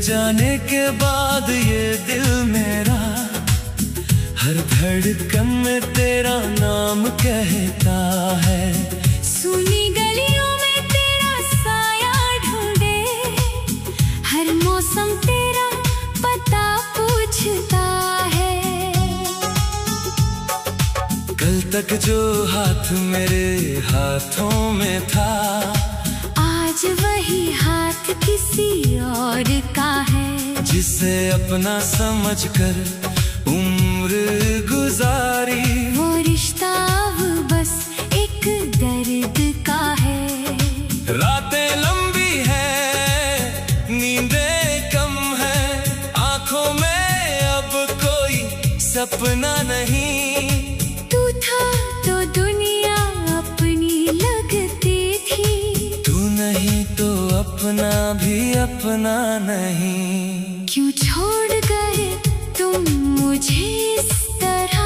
जाने के बाद ये दिल मेरा हर धड़कन में तेरा नाम कहता है। सुनी गलियों में तेरा साया ढूंढे, हर मौसम तेरा पता पूछता है। कल तक जो हाथ मेरे हाथों में था, आज वही हाथ किसी और का है। जिसे अपना समझकर उम्र गुजारी, वो रिश्ता अब बस एक दर्द का है। रातें लंबी है, नींदें कम है, आंखों में अब कोई सपना नहीं। तू था तो दुनिया अपनी लगती थी, तू नहीं तो अपना भी अपना नहीं। क्यों छोड़ गए तुम मुझे इस तरह,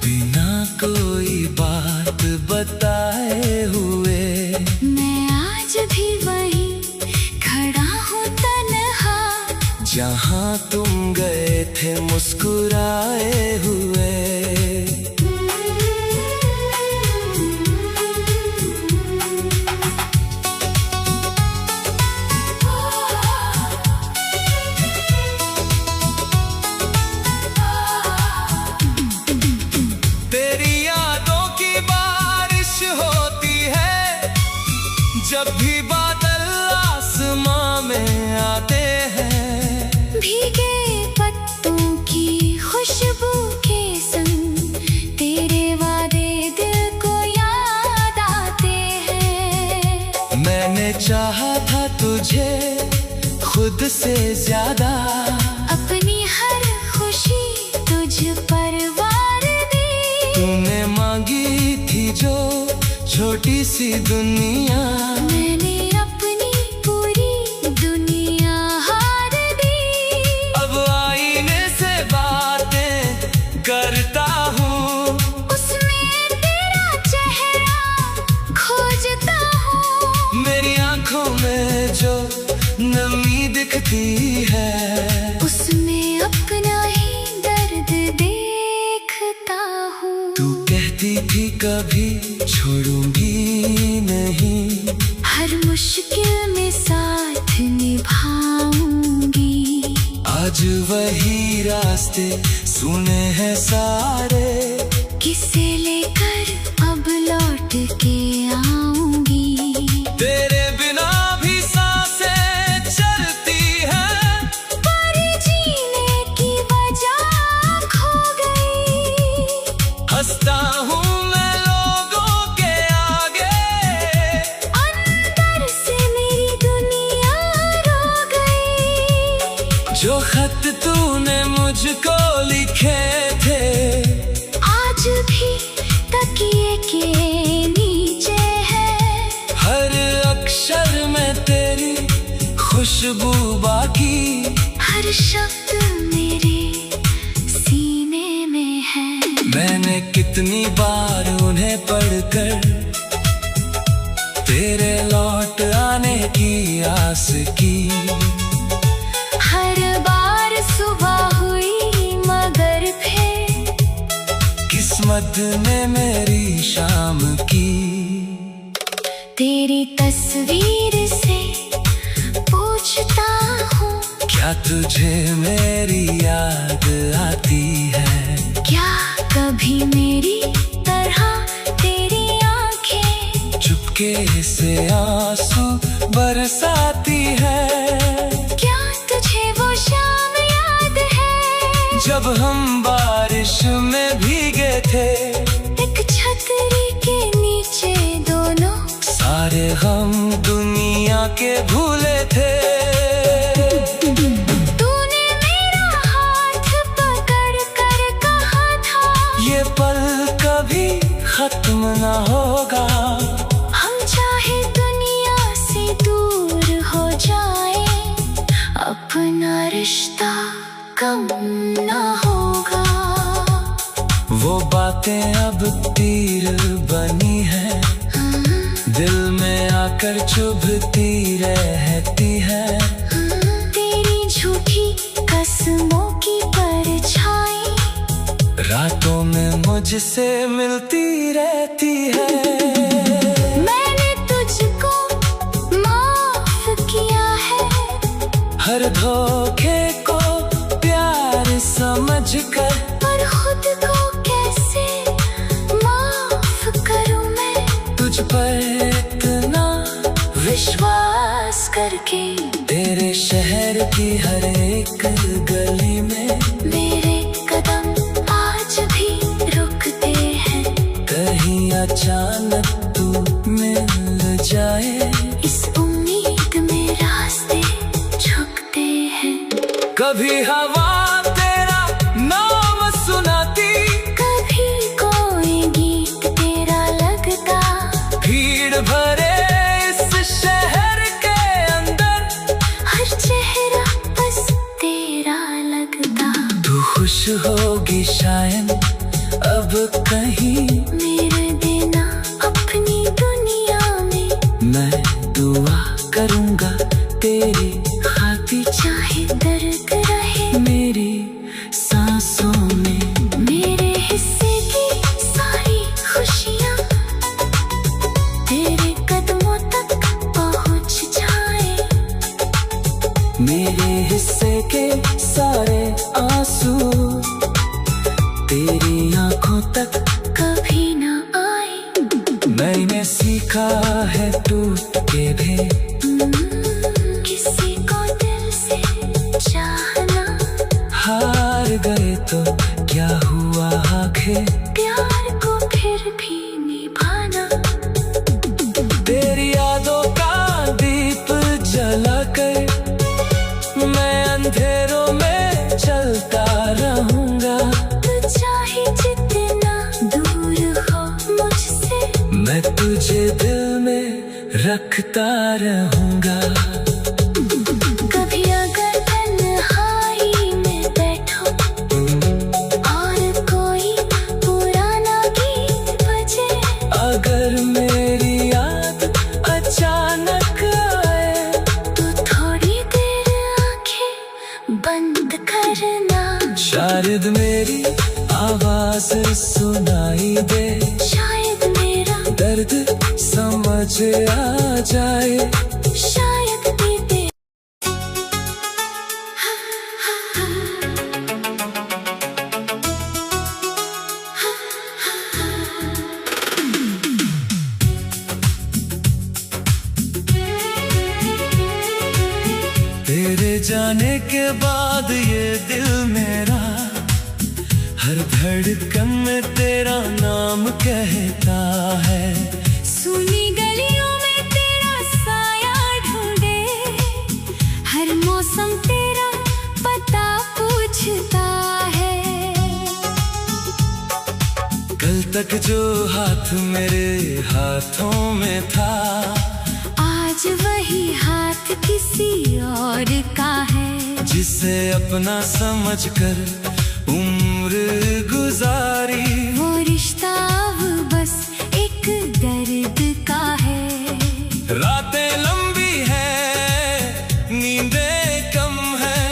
बिना कोई बात बताए हुए। मैं आज भी वहीं खड़ा हूँ तन्हा, जहाँ तुम गए थे मुस्कुराए हुए। जब भी बादल आसमां में आते हैं, भीगे पत्तों की खुशबू के संग तेरे वादे दिल को याद आते हैं। मैंने चाहा था तुझे खुद से ज्यादा, अपनी हर खुशी तुझ पर वार दी। तूने मांगी थी जो छोटी सी दुनिया, मैंने अपनी पूरी दुनिया हार दी। अब आईने से बातें करता हूँ, उसमें तेरा चेहरा खोजता हूँ। मेरी आंखों में जो नमी दिखती है, उसमें अपना ही दर्द देखता हूँ। तू कहती थी कभी छोड़ूंगी नहीं, हर मुश्किल में साथ निभाऊंगी। आज वही रास्ते सुने हैं सारे, किसे लेकर अब लौट के आऊंगी। तेरे बिना भी सांसें चलती हैं, पर जीने की वजह खो गई। हंसता हूँ जो खत तूने मुझको लिखे थे, आज भी तकिए के नीचे है। हर अक्षर में तेरी खुशबू बाकी, हर शब्द मेरे सीने में है। मैंने कितनी बार उन्हें पढ़कर तेरे लौट आने की आस की। हर बार सुबह हुई मगर फिर किस्मत ने मेरी शाम की। तेरी तस्वीर से पूछता हूँ, क्या तुझे मेरी याद आती है? क्या कभी मेरी तरह तेरी आंखें चुपके से आंसू बरसाती है? जब हम बारिश में भीगे थे, एक छतरी के नीचे दोनों सारे हम दुनिया के भूले थे। तूने मेरा हाथ पकड़ कर कहा था, ये पल कभी खत्म ना होगा। हम चाहे दुनिया से दूर हो जाए, अपना रिश्ता कम ना होगा। वो बातें अब तीर बनी है, दिल में आकर चुभती रहती है। तेरी मौसमों की परछाई रातों में मुझसे मिलती रहती है। मैंने तुझको माफ किया है, हर धोखे को प्यार समझकर। पर खुद को कैसे माफ करूं मैं, तुझ पर इतना विश्वास करके। तेरे शहर की हर एक गली में मेरे कदम आज भी रुकते हैं, कहीं अचानक तू मिल जाए। इस उम्मीद में रास्ते झुकते हैं। कभी हवा तेरा नाम सुनाती, कभी कोई गीत तेरा लगता, भीड़ भरे इस शहर के अंदर हर चेहरा बस तेरा लगता। तू खुश होगी शायद अब कहीं मेरे बिना अपनी दुनिया में, मैं दुआ करूंगा तेरी खातिर। चाहे दर्द रहे मेरी सांसों में मेरे हिस्से की सारी खुशियाँ तेरे कदमों तक पहुँच जाए। मेरे हिस्से के सारे आंसू तेरी आंखों तक कभी ना आए। मैंने सीखा है टूट के भी किसी को दिल से चाहना, हार गए तो क्या हुआ आखिर, प्यार को फिर भी निभाना। तेरी यादों का दीप जलाकर मैं अंधेरों में चलता रहूंगा। तू चाहे जितना दूर हो मुझसे, मैं तुझे दिल में रखता रहूंगा। कभी अगर तन्हाई में बैठो और कोई पुराना गीत बजे, अगर मेरी याद अचानक आए तो थोड़ी देर आंखें बंद करना। शायद मेरी आवाज सुनाई दे, शायद मेरा दर्द समझ आ जाए। शायद दीदे तेरे जाने के बाद ये दिल मेरा हर धड़कन में तेरा नाम कहता है। सुनी गलियों में तेरा साया ढूंढे, हर मौसम तेरा पता पूछता है। कल तक जो हाथ मेरे हाथों में था, आज वही हाथ किसी और का है। जिसे अपना समझकर उम्र गुजारी, वो रिश्ता अब बस एक दर्द का है। रातें लंबी है, नींदें कम है,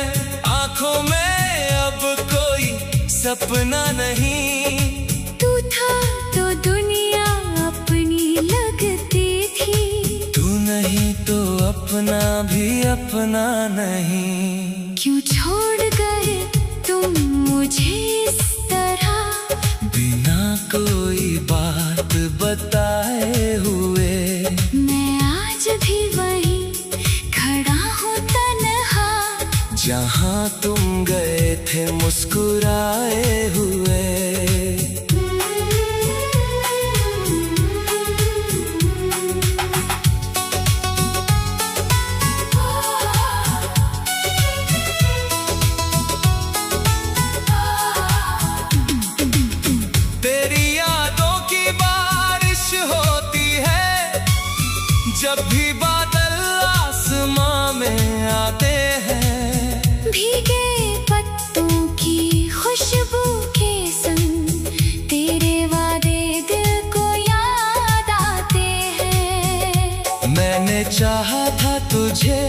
आंखों में अब कोई सपना नहीं। तू था तो दुनिया अपनी लगती थी, तू नहीं तो अपना भी अपना नहीं। क्यों छोड़ गए तुम मुझे इस तरह, बिना कोई बात बताए हुए। मैं आज भी वहीं खड़ा हूँ तन्हा, जहाँ तुम गए थे मुस्कुराए हुए। तेरी यादों की बारिश होती है, जब भी बादल आसमां में आते हैं। भीगे पत्तों की खुशबू के संग तेरे वादे दिल को याद आते हैं। मैंने चाहा था तुझे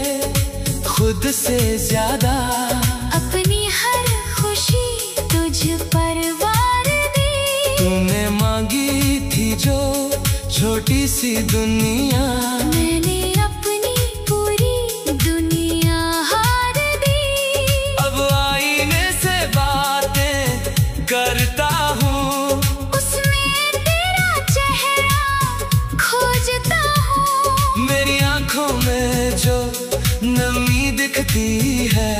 खुद से ज्यादा, अपनी छोटी सी दुनिया, मैंने अपनी पूरी दुनिया हार दी। अब आईने से बातें करता हूँ, उसमें तेरा चेहरा खोजता हूँ। मेरी आंखों में जो नमी दिखती है,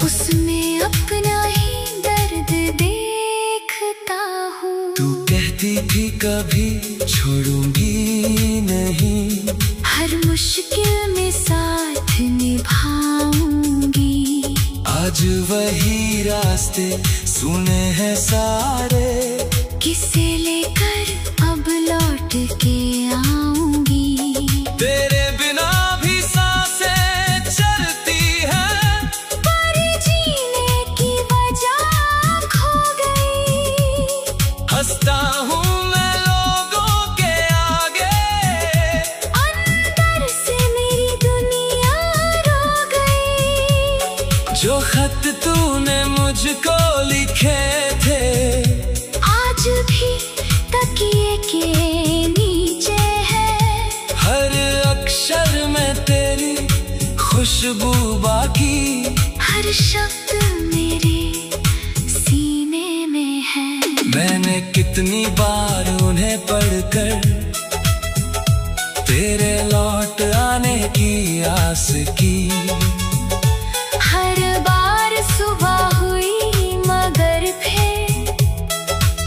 उसमें अपना ही दर्द देखता हूँ। तू कहती थी कभी छोड़ूंगी नहीं, हर मुश्किल में साथ निभाऊंगी। आज वही रास्ते सुने हैं सारे, किसे लेकर अब लौट के आऊंगी। तेरे बिना भी सांसें चलती हैं, पर जीने की वजह खो गई। हंसता हूँ मैं लोगों के आगे, अंदर से मेरी दुनिया रो गई। जो खत तूने मुझको लिखे थे, आज भी तकिए के नीचे है। हर अक्षर में तेरी खुशबू बाकी, हर शब्द मेरे सीने में है। मैंने कितनी बार उन्हें पढ़कर तेरे लौट आने की आस की, हर बार सुबह हुई मगर फिर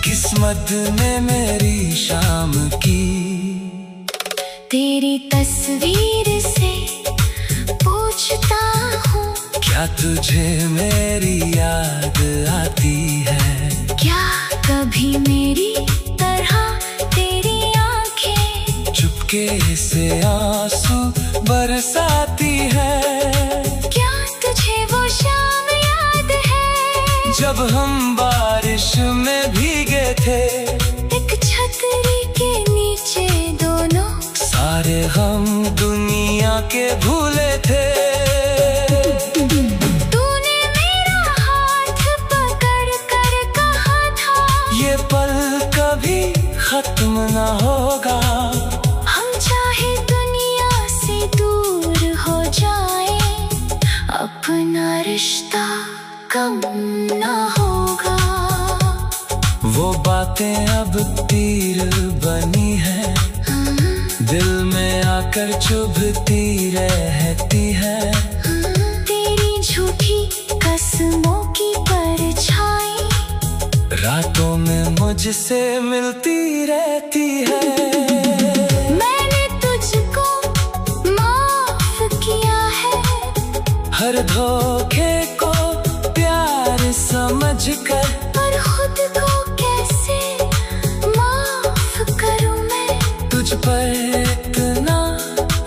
किस्मत ने मेरी शाम की। तेरी तस्वीर से पूछता हूँ, क्या तुझे मेरी याद आती है? क्या कभी मेरी तरह तेरी आंखें चुपके से आंसू बरसाती है? क्या तुझे वो शाम याद है जब हम बारिश में भीगे थे, एक छतरी के नीचे दोनों सारे हम दुनिया के भूले थे। तूने मेरा हाथ पकड़ कर कहा था, ये पल कभी खत्म न होगा, हम चाहे दुनिया से दूर हो जाए, अपना रिश्ता कम न होगा। वो बातें अब तीर बनी है, दिल में आकर चुभती रहती है। तेरी झूठी कसमों की परछाई रातों में मुझसे मिलती रहती है। मैंने तुझको माफ किया है, हर धोखे को प्यार समझकर, पर खुद को कैसे माफ करूं मैं, तुझ पर इतना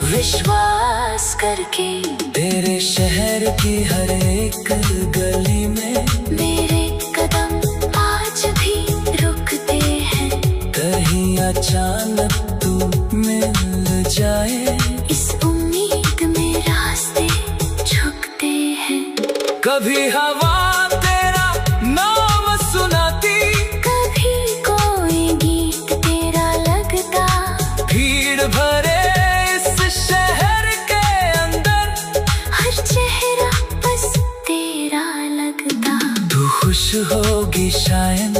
विश्वास करके। तेरे शहर की हर एक गली में मेरे कदम आज भी रुकते हैं, कहीं अचानक तू मिल जाए, इस उम्मीद में रास्ते झुकते हैं। कभी हवा तेरा नाम सुनाती, कभी कोई गीत तेरा लगता, भीड़ भरे इस शहर के अंदर हर चेहरा बस तेरा लगता। तू खुश होगी शायद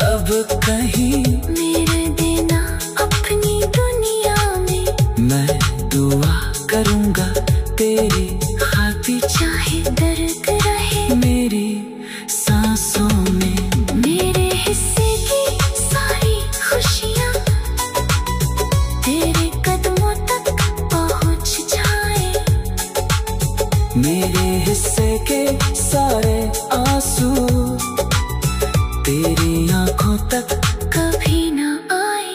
अब कहीं, मेरे देना अपनी दुनिया में, मैं दुआ करूँगा तेरी खातिर, चाहे दर्द रहे मेरी सांसों में। मेरे हिस्से की सारी खुशियाँ तेरे कदमों तक पहुँच जाए। मेरे हिस्से के सारे आंसू तेरी आंखों तक कभी न आए।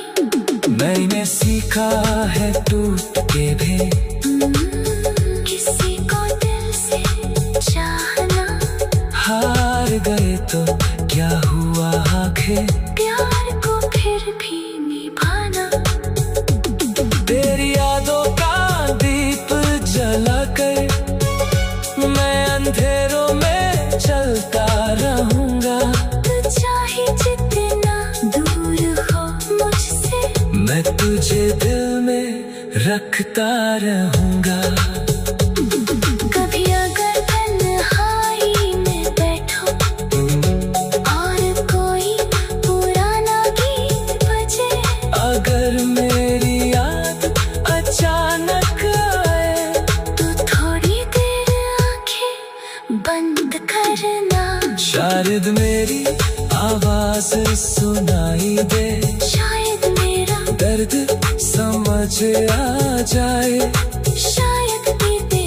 मैंने सीखा है टूट के भी किसी को दिल से चाहना, हार गए तो क्या हुआ आखिर, प्यार को फिर भी निभाना। तेरी यादों का दीप जलाकर मैं अंधेरों में चलता रहूंगा। तू चाहे जितना दूर हो मुझसे, मैं तुझे रखता रहूंगा। कभी अगर तन्हाई में बैठूं और कोई पुराना गीत बजे, अगर मेरी याद अचानक आए तो थोड़ी देर आंखें बंद करना। शायद मेरी आवाज सुनाई दे, शायद मेरा दर्द समझ आ जाए। शायद बीते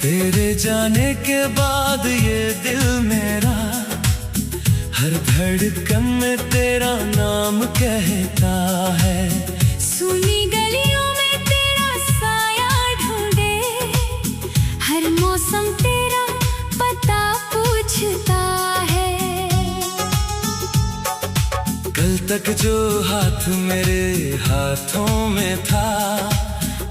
तेरे जाने के बाद ये दिल मेरा हर धड़कन में तेरा नाम कहता है। सुनी गलियों में तेरा साया ढूंढे, हर मौसम तेरा पता पूछता है। कल तक जो हाथ मेरे हाथों में था,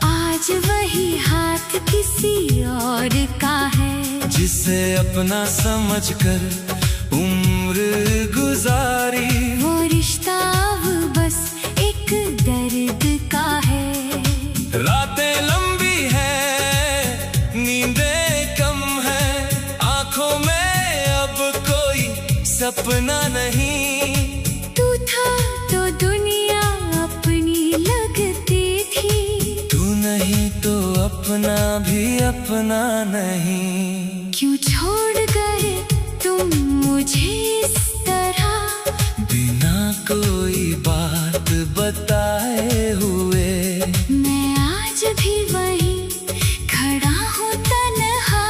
आज वही हाथ किसी और का है। जिसे अपना समझकर उम्र गुजारी, वो रिश्ता अब बस एक दर्द का है। रातें लंबी है, नींदें कम है, आंखों में अब कोई सपना नहीं। तू था तो दुनिया अपनी लगती थी, तू नहीं तो अपना भी अपना नहीं। क्यों छोड़ गए तुम मुझे इस तरह, बिना कोई बात बताए हुए। मैं आज भी वहीं खड़ा हूँ तन्हा,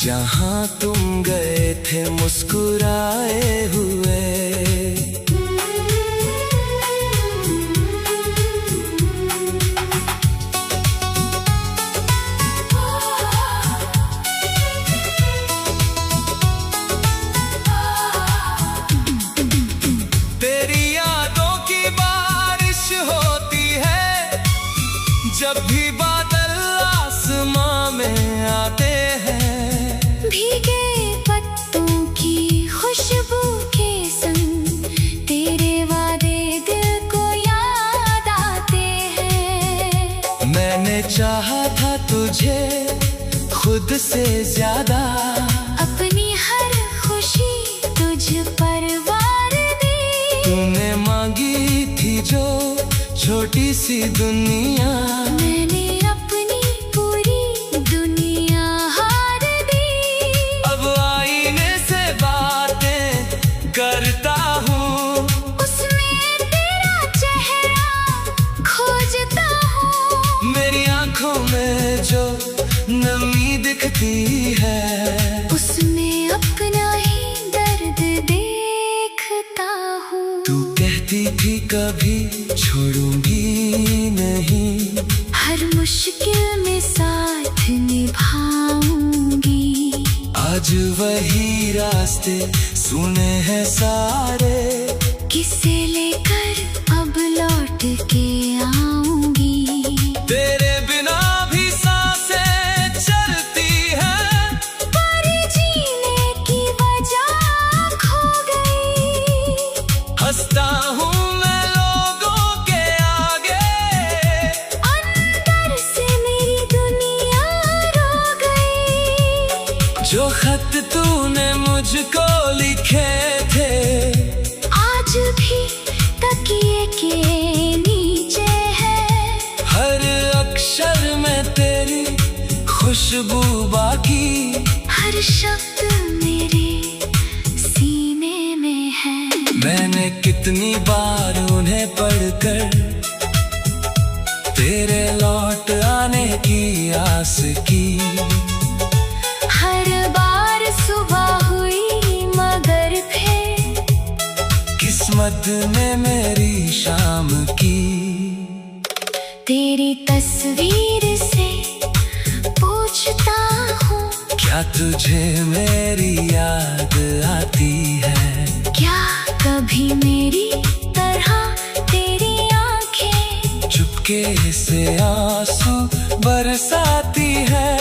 जहाँ तुम गए थे मुस्कुराए हुए। जब भी बादल आसमां में आते हैं, भीगे पत्तों की खुशबू के संग तेरे वादे दिल को याद आते हैं। मैंने चाहा था तुझे खुद से ज्यादा, अपनी हर खुशी तुझ पर वार दी। तूने मांगी थी जो छोटी सी दुनिया, मैंने अपनी पूरी दुनिया हार दी। अब आईने से बातें करता हूँ, उसमें तेरा चेहरा खोजता हूँ। मेरी आंखों में जो नमी दिखती है, उसमें अपना ही दर्द देखता हूँ। तू कहती थी कभी छोड़ूंगी नहीं, हर मुश्किल में साथ निभाऊंगी। आज वही रास्ते सुने हैं सारे, किसे लेकर अब लौट के आऊंगी। तेरे बिना भी सांसें चलती हैं, पर जीने की वजह खो गई। हंसता हूँ मैं लोगों के आगे, अंदर से मेरी दुनिया रो गई। जो खत तूने मुझको लिखे थे, आज भी तकिए के नीचे है। हर अक्षर में तेरी खुशबू बाकी, हर शब्द मेरे सीने में है। मैंने कितनी बार उन्हें पढ़कर तेरे लौट आने की आस की। हर बार सुबह हुई मगर फिर किस्मत ने मेरी शाम की। तेरी तस्वीर से पूछता हूँ, क्या तुझे मेरी याद आती है? क्या कभी मेरी तरह तेरी आंखें चुपके चुपके से आंसू बरसाती है।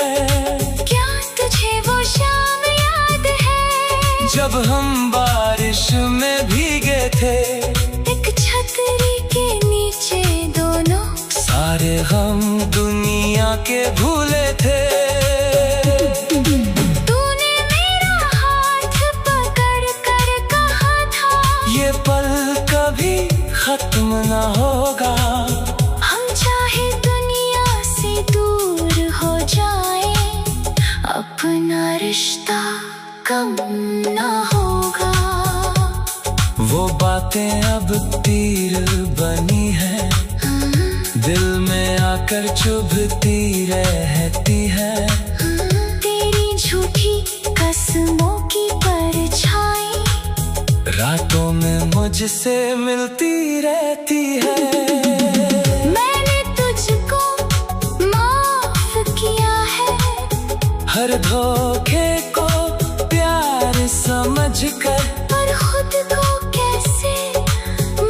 क्या तुझे वो शाम याद है जब हम बारिश में भीगे थे, एक छतरी के नीचे दोनों, सारे हम दुनिया के भूले थे। तूने मेरा हाथ पकड़ कर कहा था, ये पल कभी खत्म ना होगा। हम चाहे दुनिया से दूर हो जाए, अपना रिश्ता कम ना होगा। वो बातें अब तीर बनी है, दिल में आकर चुभती रहती है। तेरी झूठी कसमों की परछाई रातों में मुझसे मिलती रहती है। मैंने तुझको माफ किया है, हर धोखे को प्यार समझकर, पर खुद को कैसे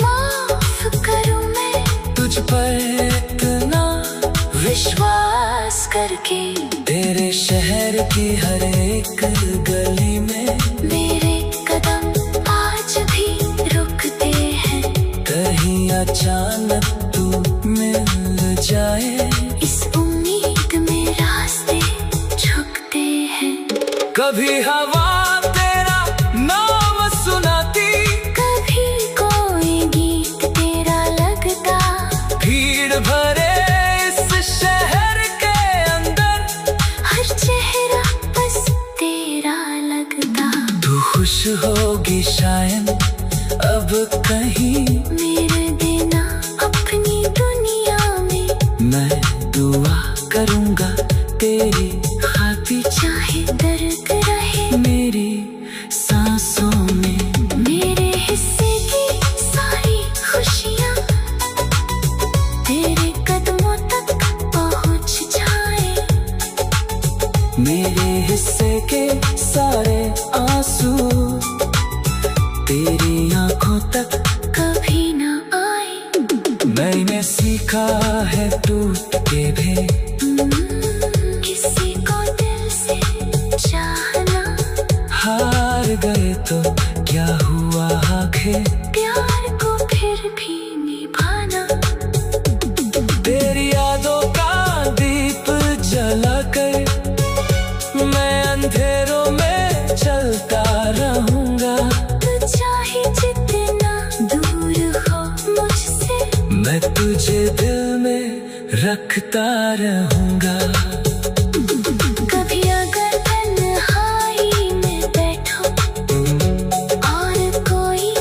माफ करूं मैं, तुझ पर इतना विश्वास करके। तेरे शहर की हर एक गली में मेरे कदम आज भी रुकते हैं, कहीं अचानक तू मिल जाए, इस उम्मीद में रास्ते झुकते हैं। कभी हवा तेरा नाम सुनाती, कभी कोई गीत तेरा लगता, भीड़ भरे इस शहर के अंदर, हर चेहरा बस तेरा लगता। तू खुश होगी शायद अब कहीं, मेरे देना अपनी दुनिया में, मैं दुआ करूंगा तेरी खातिर, चाहे दर्द रहे मेरी सांसों में। मेरे हिस्से की सारी खुशियाँ तेरे कदमों तक पहुँच जाए, मेरे हिस्से के सारे आंसू तेरी आंखों तक कभी ना आए। मैंने सीखा है टूट के भी किसी को दिल से चाहना, हार गए तो क्या हुआ आखिर, प्यार को फिर भी निभाना। तेरी यादों का दीप जलाकर मैं अंधेरों में चलता रहूंगा। तू चाहे जितना दूर हो मुझसे, मैं तुझे दिल में रखता रहूंगा। कभी अगर तन्हाई में बैठो और कोई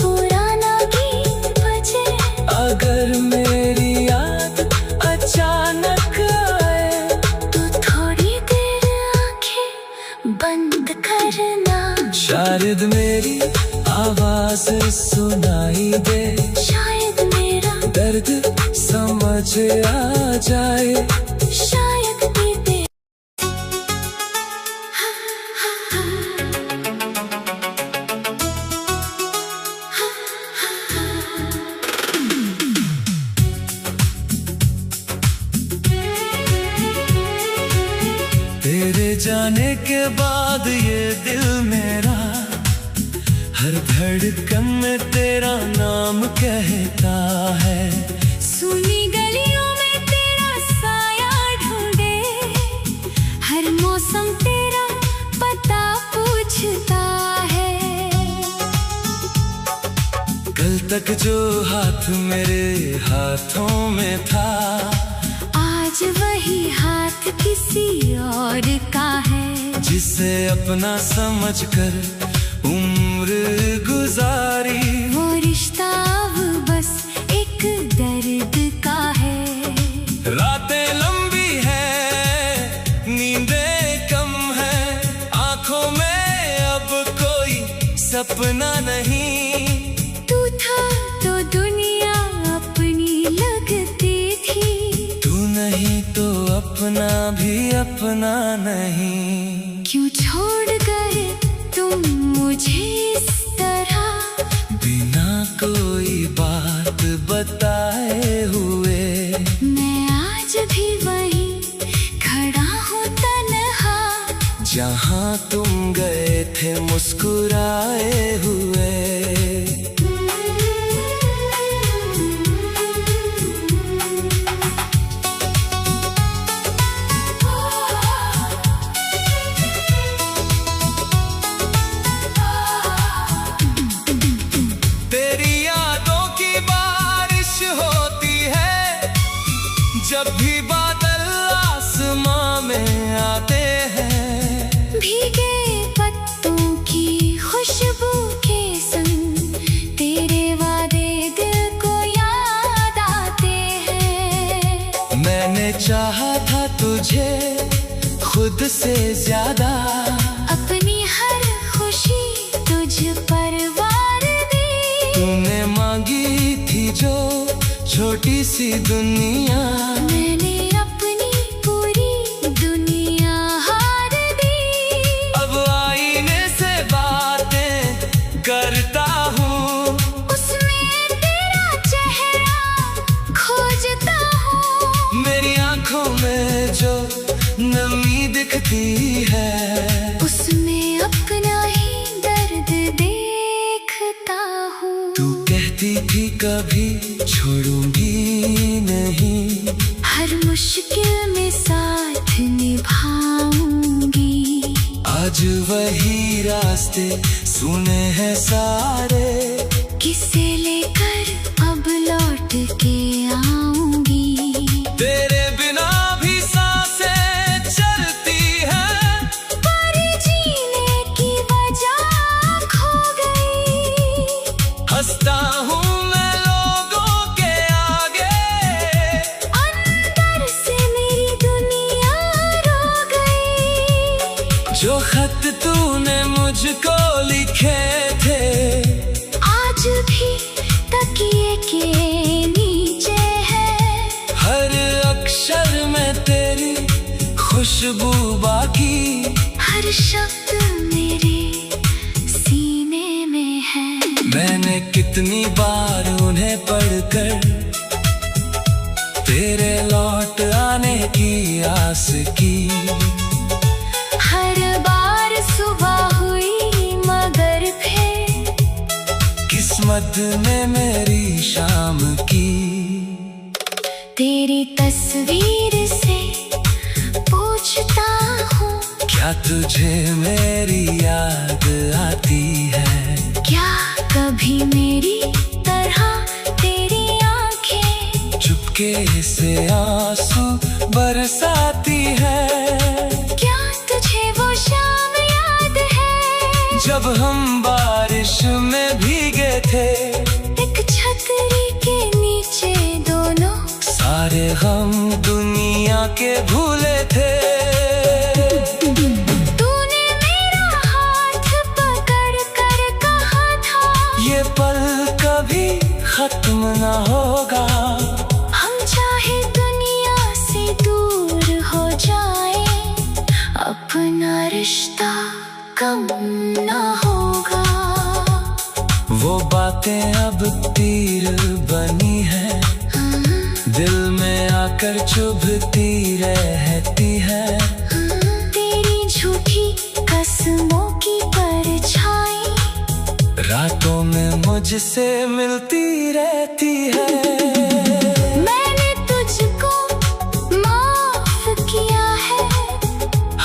पुराना गीत बजे, अगर मेरी याद अचानक आए, तो थोड़ी देर आंखें बंद करना। शायद मेरी आवाज सुनाई दे, शायद मेरा दर्द समझ आ जाए, शायद दीदे। तेरे जाने के बाद ये दिल मेरा हर धड़कन में तेरा नाम कहता है। सुनी गलियों में तेरा साया ढूंढे, हर मौसम तेरा पता पूछता है। कल तक जो हाथ मेरे हाथों में था, आज वही हाथ किसी और का है। जिसे अपना समझकर उम्र गुजारी, वो रिश्ता अब बस एक दर्द का है। रातें लंबी है, नींदें कम है, आंखों में अब कोई सपना नहीं। तू था तो दुनिया अपनी लगती थी, तू नहीं तो अपना भी अपना नहीं। क्यों छोड़ गए तुम मुझे इस तरह, बिना कोई बात बताए हुए। जहाँ तुम गए थे मुस्कुराए हुए। तेरी यादों की बारिश होती है जब भी बादल आसमां में आते हैं। भीगे पत्तों की खुशबू के संग तेरे वादे दिल को याद आते हैं। मैंने चाहा था तुझे खुद से ज्यादा, अपनी हर खुशी तुझ पर वार दी। तूने मांगी थी जो छोटी सी दुनिया, मैंने अपनी पूरी दुनिया हार दी। अब आईने से बातें करता हूँ, उसमें तेरा चेहरा खोजता हूँ। मेरी आंखों में जो नमी दिखती है, उसमें अपना ही दर्द देखता हूँ। तू कहती थी कभी छोड़ूंगी नहीं, हर मुश्किल में साथ निभाऊंगी। आज वही रास्ते सुने हैं सारे, किसे लेकर अब लौट के आऊंगी। तेरे बिना भी सांसें चलती हैं, पर जीने की वजह खो गई। हंसता हूँ मैं लोगों के आगे, अंदर से मेरी दुनिया रो गई। जो खत तूने मुझको लिखे थे, आज भी तकिए के नीचे है। हर अक्षर में तेरी खुशबू बाकी, हर शब्द मेरे सीने में है। मैंने कितनी बार उन्हें पढ़कर तेरे लौट आने की आस की। हर बार सुबह हुई मगर फिर किस्मत ने मेरी शाम की। तेरी तस्वीर से पूछता हूँ, क्या तुझे मेरी याद आती है? क्या कभी मेरी तरह तेरी आंखें चुपके से आंसू बरसाती है? क्या तुझे वो शाम याद है जब हम बारिश में भीगे थे, एक छतरी के नीचे दोनों सारे हम दुनिया के भूले थे। तूने मेरा हाथ पकड़ कर कहा था, ये पल कभी खत्म न होगा। हम चाहे दुनिया से दूर हो जाए, अपना रिश्ता कम न होगा। वो बातें अब तीर बनी है, दिल में आकर चुभती रहती है। तेरी झूठी कसमों की परछाई रातों में मुझसे मिलती रहती है। मैंने तुझको माफ किया है,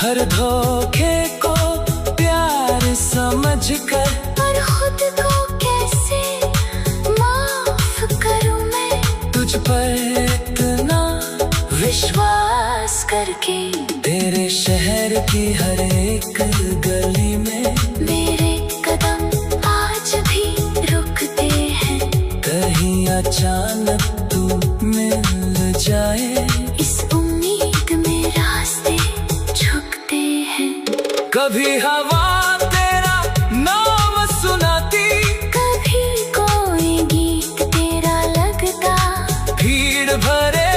हर धोखे को प्यार समझकर, और खुद को कैसे माफ करूं मैं तुझ पर इतना विश्वास करके। तेरे शहर की हर एक गली में मेरे कदम आज भी रुकते हैं, कहीं अचानक तू मिल जाए। इस उम्मीद में रास्ते झुकते हैं। कभी हवा तेरा नाम सुनाती, कभी कोई गीत तेरा लगता, भीड़ भरे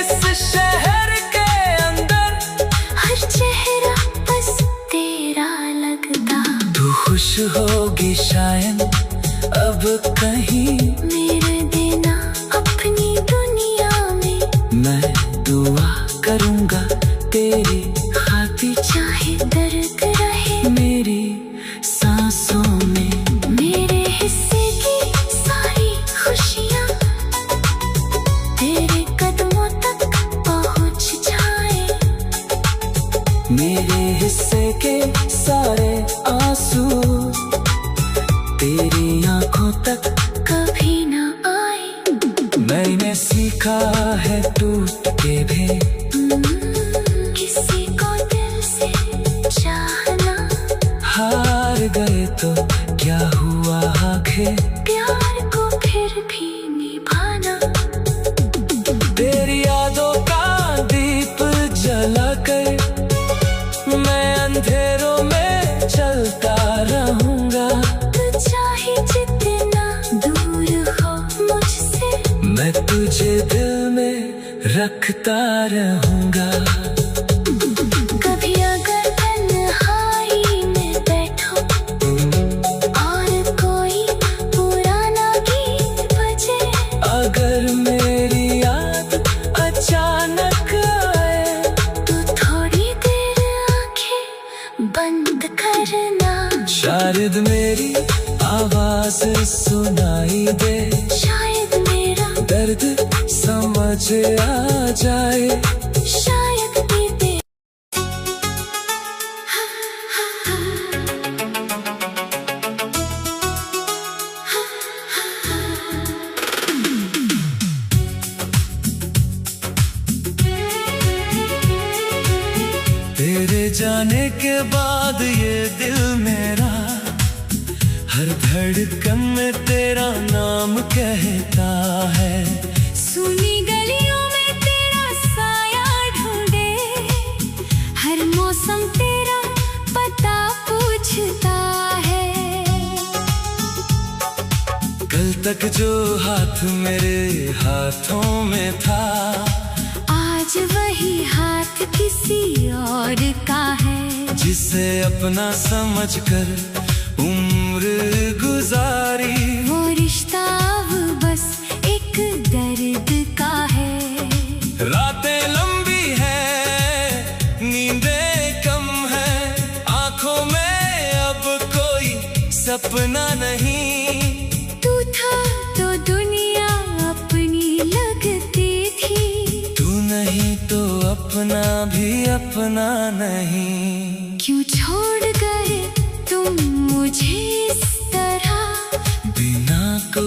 इस शहर के अंदर हर चेहरा बस तेरा लगता। तू खुश होगी शायद अब कहीं, मेरे बिना अपनी दुनिया में मैं दुआ करूंगा तेरी खातिर। चाहे दर्द सारे आंसू तेरी आंखों तक कभी ना आए। मैंने सीखा है टूट के भी किसी को दिल से चाहना। हार गए तो क्या हुआ आखिर, प्यार को फिर भी निभाना। तेरी यादों का दीप जलाकर मैं अंधेरों में चलता रहूंगा। तू चाहे जितना दूर हो मुझसे, मैं तुझे दिल में रखता रहूंगा। कभी अगर तन्हाई में बैठो और कोई पुराना गीत बजे, अगर मेरी याद अचानक आए तो थोड़ी देर आंखें बंद करना। शायद मेरी आवाज सुनाई दे, शायद मेरा दर्द समझ आ जाए। शायद बीते। तेरे जाने के बाद ये दिल मेरा हर धड़कन में तेरा नाम कहता है। सुनी गलियों में तेरा साया ढूंढे, हर मौसम तेरा पता पूछता है। कल तक जो हाथ मेरे हाथों में था, आज वही हाथ किसी और का है। जिसे अपना समझकर उम्र गुजारी, वो रिश्ता अब बस एक दर्द का है। रातें लंबी है, नींदें कम है, आंखों में अब कोई सपना नहीं। तू था तो दुनिया अपनी लगती थी, तू नहीं तो अपना भी अपना नहीं। क्यों छोड़ गए तुम मुझे इस तरह, बिना को